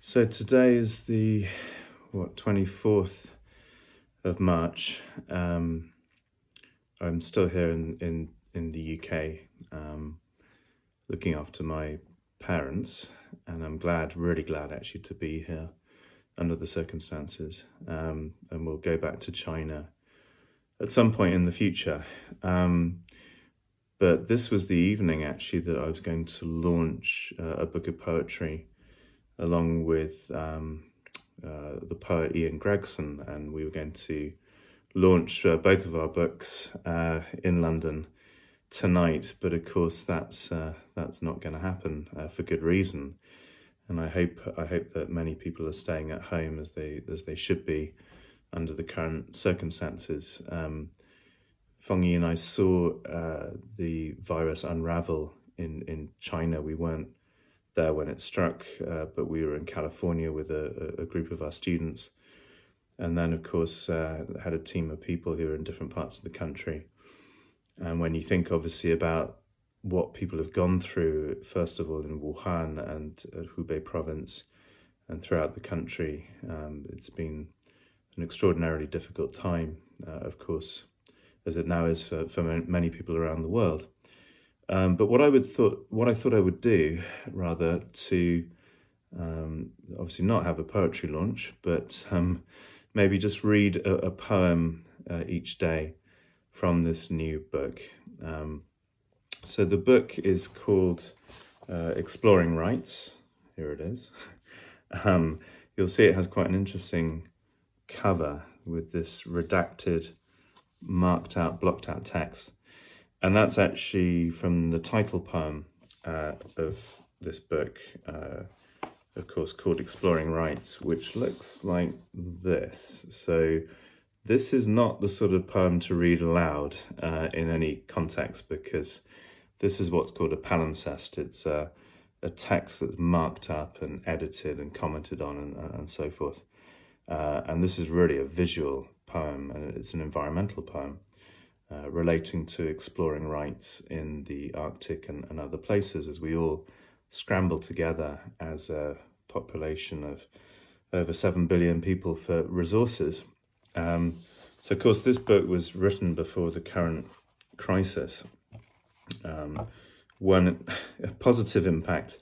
So today is the 24th of March. I'm still here in the UK, looking after my parents, and I'm really glad actually to be here under the circumstances. And we'll go back to China at some point in the future. But this was the evening actually that I was going to launch a book of poetry along with the poet Ian Gregson, and we were going to launch both of our books in London tonight. But of course, that's not going to happen for good reason. And I hope that many people are staying at home as they should be under the current circumstances. Fengyi and I saw the virus unravel in China. We weren't there when it struck, but we were in California with a group of our students. And then, of course, had a team of people who are in different parts of the country. And when you think, obviously, about what people have gone through, first of all, in Wuhan and Hubei province and throughout the country, it's been an extraordinarily difficult time, of course, as it now is for many people around the world. But what I thought I would do, rather, to obviously not have a poetry launch, but maybe just read a poem each day from this new book. So the book is called Exploring Rights. Here it is. You'll see it has quite an interesting cover with this redacted, marked out, blocked out text. And that's actually from the title poem of this book, of course, called Exploring Rights, which looks like this. So this is not the sort of poem to read aloud in any context, because this is what's called a palimpsest. It's a text that's marked up and edited and commented on and so forth. And this is really a visual poem, and it's an environmental poem. Relating to exploring rights in the Arctic and other places, as we all scramble together as a population of over 7 billion people for resources. So, of course, this book was written before the current crisis. One a positive impact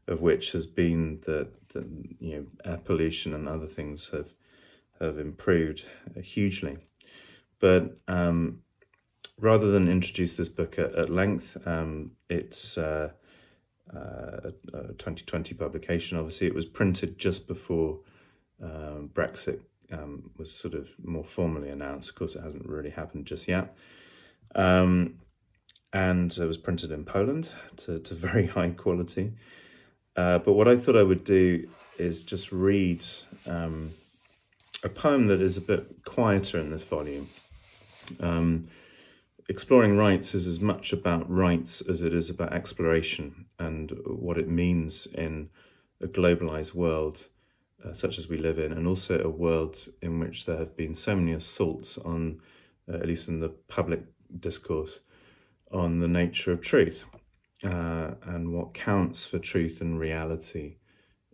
of which has been that air pollution and other things have improved hugely. But rather than introduce this book at length, it's a 2020 publication. Obviously, it was printed just before Brexit was sort of more formally announced. Of course, it hasn't really happened just yet. And it was printed in Poland to very high quality. But what I thought I would do is just read a poem that is a bit quieter in this volume. Exploring Rights is as much about rights as it is about exploration and what it means in a globalized world such as we live in, and also a world in which there have been so many assaults on, at least in the public discourse, on the nature of truth and what counts for truth and reality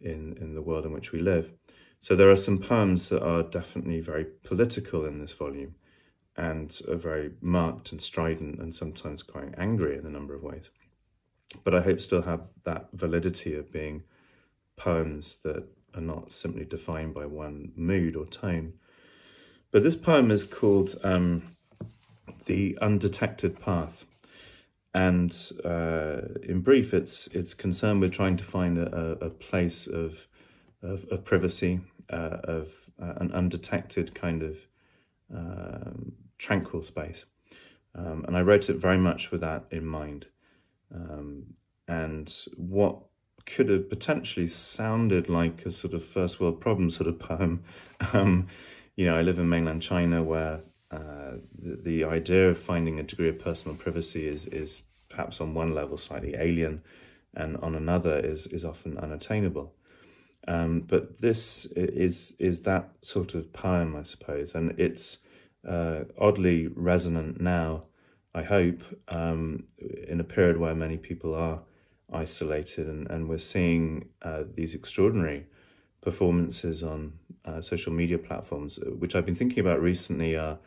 in the world in which we live. So there are some poems that are definitely very political in this volume, and are very marked and strident and sometimes quite angry in a number of ways. But I hope still have that validity of being poems that are not simply defined by one mood or tone. But this poem is called The Undetected Path. And in brief, it's concerned with trying to find a place of privacy, of an undetected kind of tranquil space. And I wrote it very much with that in mind. And what could have potentially sounded like a sort of first world problem sort of poem. I live in mainland China, where the idea of finding a degree of personal privacy is perhaps on one level slightly alien, and on another is often unattainable. But this is that sort of poem, I suppose, and it's oddly resonant now, I hope, in a period where many people are isolated, and we're seeing these extraordinary performances on social media platforms, which I've been thinking about recently, are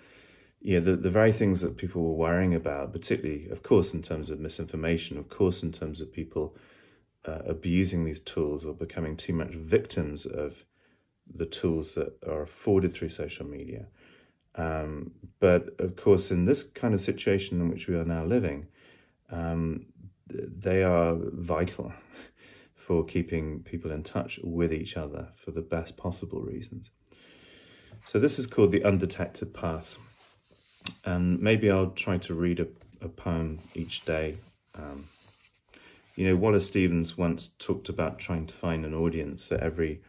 the very things that people were worrying about, particularly, of course, in terms of misinformation, of course, in terms of people abusing these tools or becoming too much victims of the tools that are afforded through social media. But of course, in this kind of situation in which we are now living, they are vital for keeping people in touch with each other for the best possible reasons. So this is called The Undetected Path. And maybe I'll try to read a poem each day. Wallace Stevens once talked about trying to find an audience, that every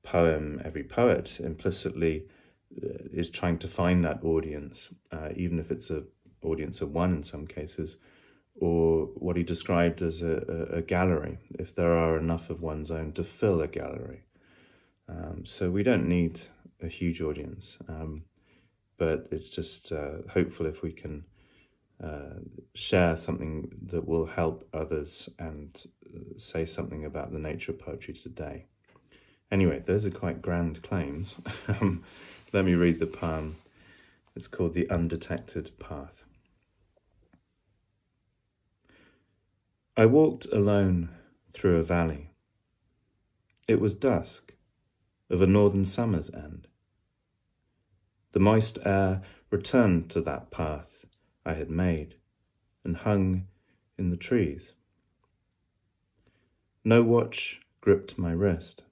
poem, every poet implicitly is trying to find that audience, even if it's an audience of one in some cases, or what he described as a gallery, if there are enough of one's own to fill a gallery. So we don't need a huge audience, but it's just hopeful if we can share something that will help others and say something about the nature of poetry today. Anyway, those are quite grand claims. Let me read the poem. It's called The Undetected Path. I walked alone through a valley. It was dusk of a northern summer's end. The moist air returned to that path I had made and hung in the trees. No watch gripped my wrist.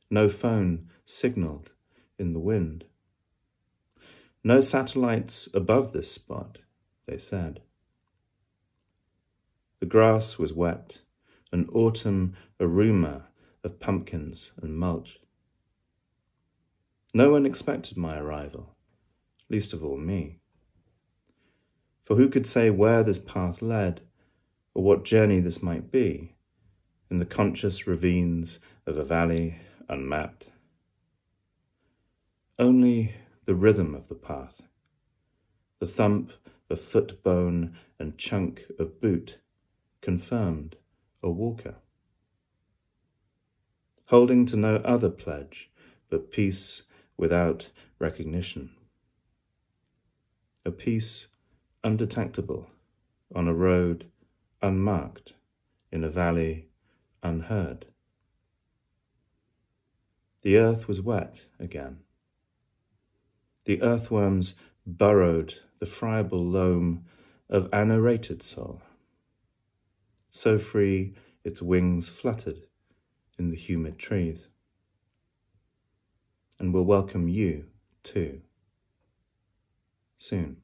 No phone signaled in the wind. No satellites above this spot, they said. The grass was wet, an autumn aroma of pumpkins and mulch. No one expected my arrival, least of all me. For who could say where this path led, or what journey this might be, in the conscious ravines of a valley unmapped? Only the rhythm of the path, the thump of foot bone and chunk of boot, confirmed a walker. Holding to no other pledge but peace without recognition. A peace undetectable on a road unmarked in a valley unheard. The earth was wet again. The earthworms burrowed the friable loam of an orated soul. So free its wings fluttered in the humid trees. And will welcome you too, soon.